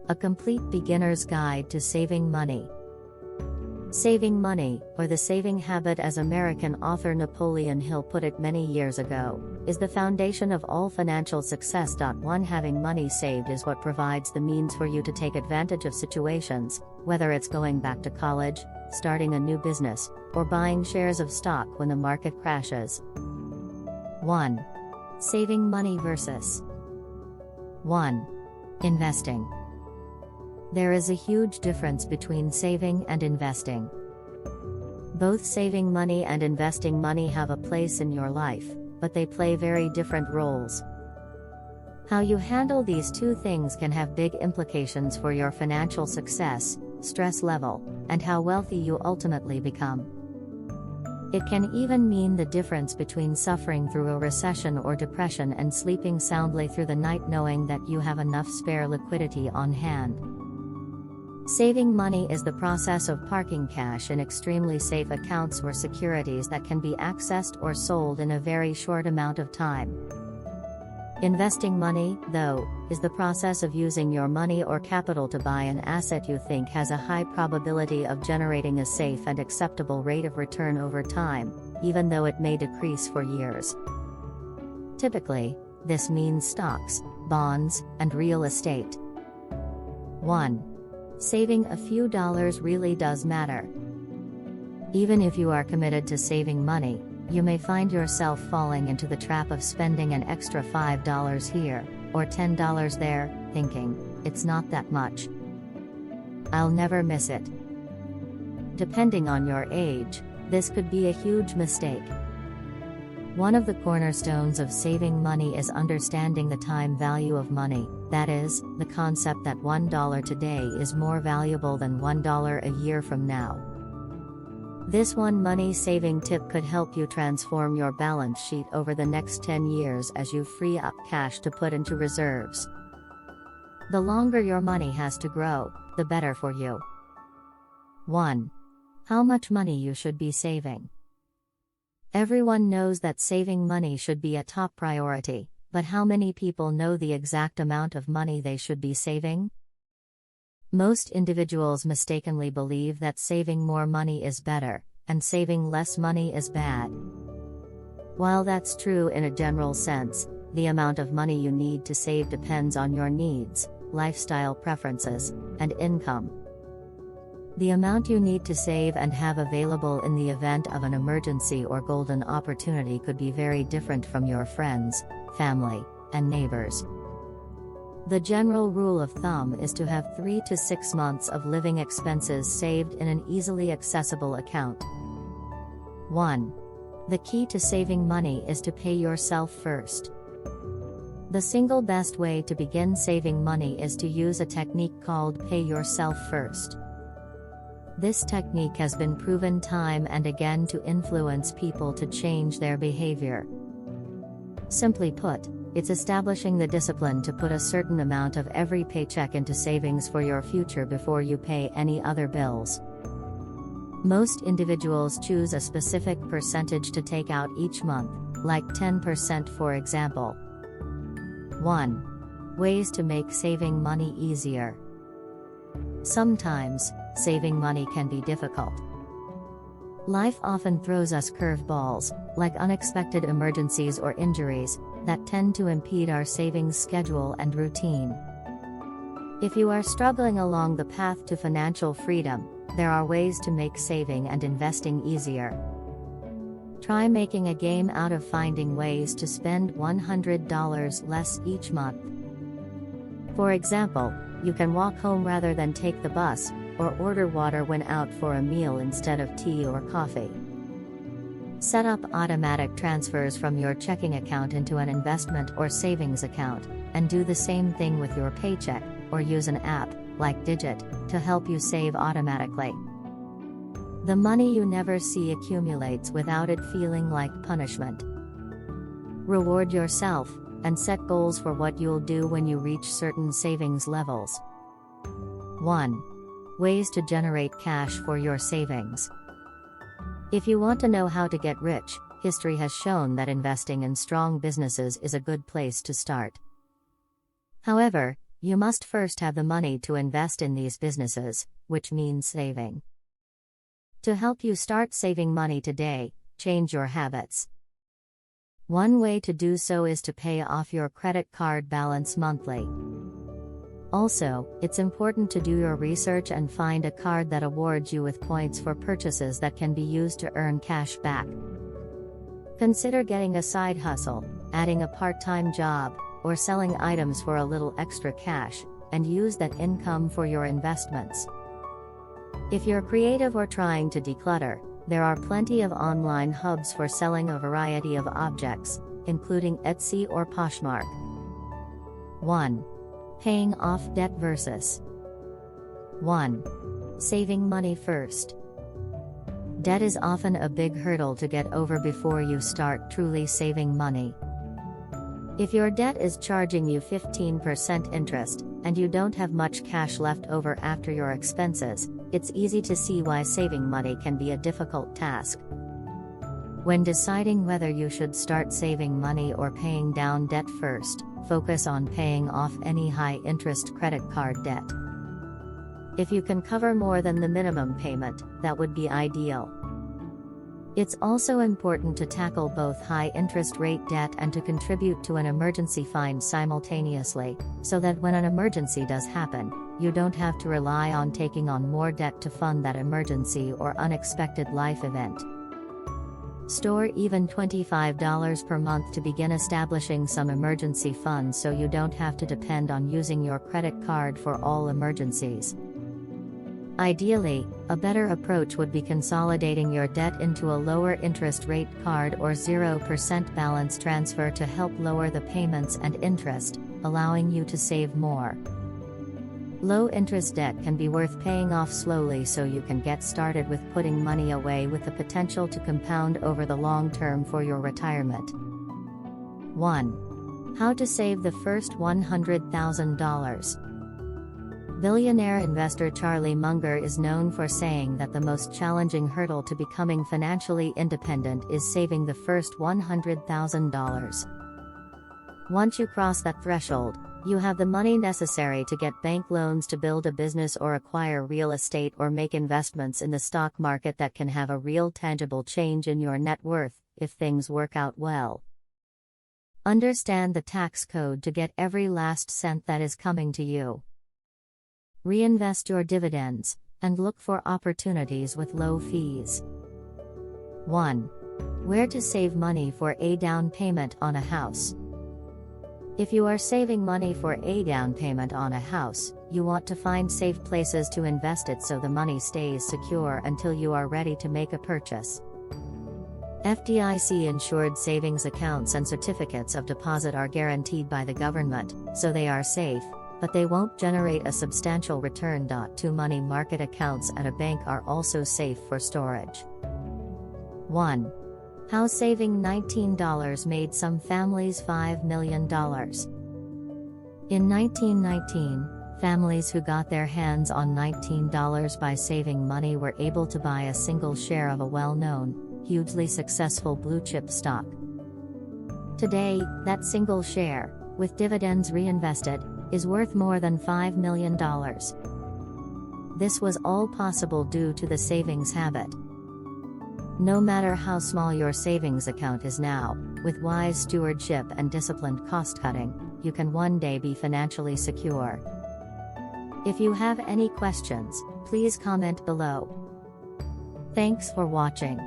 A complete beginner's guide to saving money. Saving money, or the saving habit as American author Napoleon Hill put it many years ago, is the foundation of all financial success. One, having money saved is what provides the means for you to take advantage of situations, whether it's going back to college, starting a new business, or buying shares of stock when the market crashes. 1. Saving money versus 1. Investing. There is a huge difference between saving and investing. Both saving money and investing money have a place in your life, but they play very different roles. How you handle these two things can have big implications for your financial success, stress level, and how wealthy you ultimately become. It can even mean the difference between suffering through a recession or depression and sleeping soundly through the night knowing that you have enough spare liquidity on hand. Saving money is the process of parking cash in extremely safe accounts or securities that can be accessed or sold in a very short amount of time. Investing money, though, is the process of using your money or capital to buy an asset you think has a high probability of generating a safe and acceptable rate of return over time, even though it may decrease for years. Typically, this means stocks, bonds, and real estate. 1. Saving a few dollars really does matter. Even if you are committed to saving money, you may find yourself falling into the trap of spending an extra $5 here, or $10 there, thinking, it's not that much. I'll never miss it. Depending on your age, this could be a huge mistake. One of the cornerstones of saving money is understanding the time value of money, that is, the concept that $1 today is more valuable than $1 a year from now. This one money-saving tip could help you transform your balance sheet over the next 10 years as you free up cash to put into reserves. The longer your money has to grow, the better for you. 1. How much money you should be saving. Everyone knows that saving money should be a top priority, but how many people know the exact amount of money they should be saving? Most individuals mistakenly believe that saving more money is better, and saving less money is bad. While that's true in a general sense, the amount of money you need to save depends on your needs, lifestyle preferences, and income. The amount you need to save and have available in the event of an emergency or golden opportunity could be very different from your friends, family, and neighbors. The general rule of thumb is to have 3 to 6 months of living expenses saved in an easily accessible account. 1. The key to saving money is to pay yourself first. The single best way to begin saving money is to use a technique called pay yourself first. This technique has been proven time and again to influence people to change their behavior. Simply put, it's establishing the discipline to put a certain amount of every paycheck into savings for your future before you pay any other bills. Most individuals choose a specific percentage to take out each month, like 10% for example. 1. Ways to make saving money easier. Sometimes, saving money can be difficult. Life often throws us curveballs, like unexpected emergencies or injuries, that tend to impede our savings schedule and routine. If you are struggling along the path to financial freedom, there are ways to make saving and investing easier. Try making a game out of finding ways to spend $100 less each month. For example, you can walk home rather than take the bus, or order water when out for a meal instead of tea or coffee. Set up automatic transfers from your checking account into an investment or savings account, and do the same thing with your paycheck, or use an app, like Digit, to help you save automatically. The money you never see accumulates without it feeling like punishment. Reward yourself, and set goals for what you'll do when you reach certain savings levels. 1. Ways to generate cash for your savings. If you want to know how to get rich, history has shown that investing in strong businesses is a good place to start. However, you must first have the money to invest in these businesses, which means saving. To help you start saving money today, change your habits. One way to do so is to pay off your credit card balance monthly. Also, it's important to do your research and find a card that awards you with points for purchases that can be used to earn cash back. Consider getting a side hustle, adding a part-time job, or selling items for a little extra cash, and use that income for your investments. If you're creative or trying to declutter, there are plenty of online hubs for selling a variety of objects, including Etsy or Poshmark. 1. Paying off debt versus 1. Saving money first. Debt is often a big hurdle to get over before you start truly saving money. If your debt is charging you 15% interest, and you don't have much cash left over after your expenses, it's easy to see why saving money can be a difficult task. When deciding whether you should start saving money or paying down debt first, focus on paying off any high-interest credit card debt. If you can cover more than the minimum payment, that would be ideal. It's also important to tackle both high-interest rate debt and to contribute to an emergency fund simultaneously, so that when an emergency does happen, you don't have to rely on taking on more debt to fund that emergency or unexpected life event. Store even $25 per month to begin establishing some emergency funds so you don't have to depend on using your credit card for all emergencies. Ideally, a better approach would be consolidating your debt into a lower interest rate card or 0% balance transfer to help lower the payments and interest, allowing you to save more. Low interest debt can be worth paying off slowly so you can get started with putting money away with the potential to compound over the long term for your retirement. 1. How to save the first $100,000. Billionaire investor Charlie Munger is known for saying that the most challenging hurdle to becoming financially independent is saving the first $100,000. Once you cross that threshold, you have the money necessary to get bank loans to build a business or acquire real estate or make investments in the stock market that can have a real tangible change in your net worth, if things work out well. Understand the tax code to get every last cent that is coming to you. Reinvest your dividends, and look for opportunities with low fees. 1. Where to save money for a down payment on a house. If you are saving money for a down payment on a house, you want to find safe places to invest it so the money stays secure until you are ready to make a purchase. FDIC-insured savings accounts and certificates of deposit are guaranteed by the government, so they are safe, but they won't generate a substantial return. 2 Money market accounts at a bank are also safe for storage. 1. How saving $19 made some families $5 million. In 1919, families who got their hands on $19 by saving money were able to buy a single share of a well-known, hugely successful blue-chip stock. Today, that single share, with dividends reinvested, is worth more than $5 million. This was all possible due to the savings habit. No matter how small your savings account is now, with wise stewardship and disciplined cost-cutting, you can one day be financially secure. If you have any questions, please comment below. Thanks for watching.